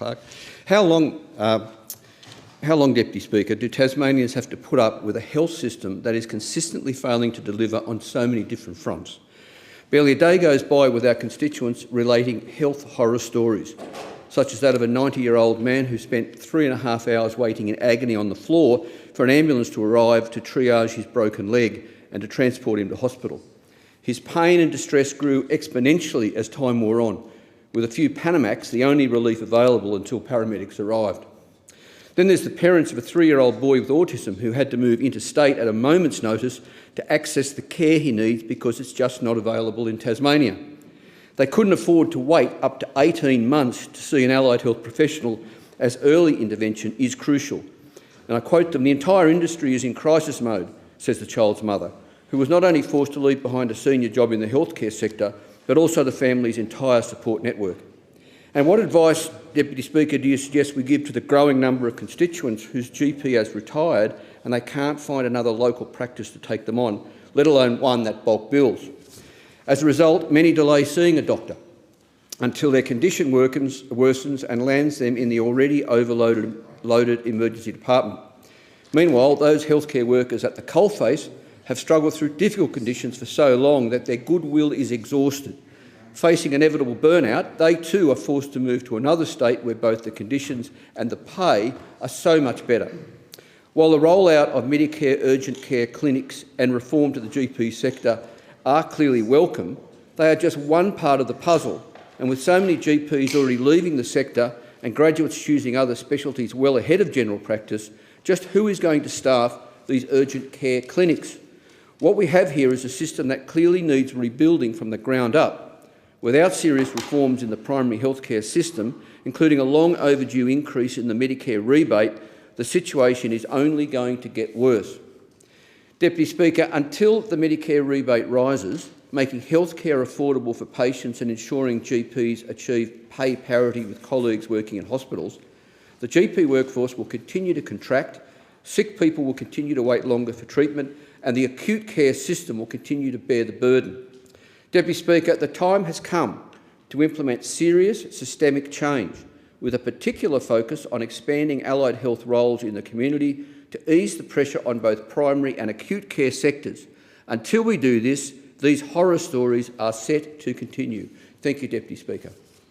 Clerk. How long, Deputy Speaker, do Tasmanians have to put up with a health system that is consistently failing to deliver on so many different fronts? Barely a day goes by without constituents relating health horror stories, such as that of a 90-year-old man who spent 3.5 hours waiting in agony on the floor for an ambulance to arrive to triage his broken leg and to transport him to hospital. His pain and distress grew exponentially as time wore on, with a few Panamax the only relief available until paramedics arrived. Then there's the parents of a 3-year-old boy with autism who had to move interstate at a moment's notice to access the care he needs because it's just not available in Tasmania. They couldn't afford to wait up to 18 months to see an allied health professional, as early intervention is crucial. And I quote them, "The entire industry is in crisis mode," says the child's mother, who was not only forced to leave behind a senior job in the healthcare sector, but also the family's entire support network. And what advice, Deputy Speaker, do you suggest we give to the growing number of constituents whose GP has retired and they can't find another local practice to take them on, let alone one that bulk bills? As a result, many delay seeing a doctor until their condition worsens and lands them in the already overloaded emergency department. Meanwhile, those healthcare workers at the coalface have struggled through difficult conditions for so long that their goodwill is exhausted. Facing inevitable burnout, they too are forced to move to another state where both the conditions and the pay are so much better. While the rollout of Medicare urgent care clinics and reform to the GP sector are clearly welcome, they are just one part of the puzzle, and with so many GPs already leaving the sector and graduates choosing other specialties well ahead of general practice, just who is going to staff these urgent care clinics? What we have here is a system that clearly needs rebuilding from the ground up. Without serious reforms in the primary healthcare system, including a long overdue increase in the Medicare rebate, the situation is only going to get worse. Deputy Speaker, until the Medicare rebate rises, making healthcare affordable for patients and ensuring GPs achieve pay parity with colleagues working in hospitals, the GP workforce will continue to contract, sick people will continue to wait longer for treatment, and the acute care system will continue to bear the burden. Deputy Speaker, the time has come to implement serious systemic change, with a particular focus on expanding allied health roles in the community to ease the pressure on both primary and acute care sectors. Until we do this, these horror stories are set to continue. Thank you, Deputy Speaker.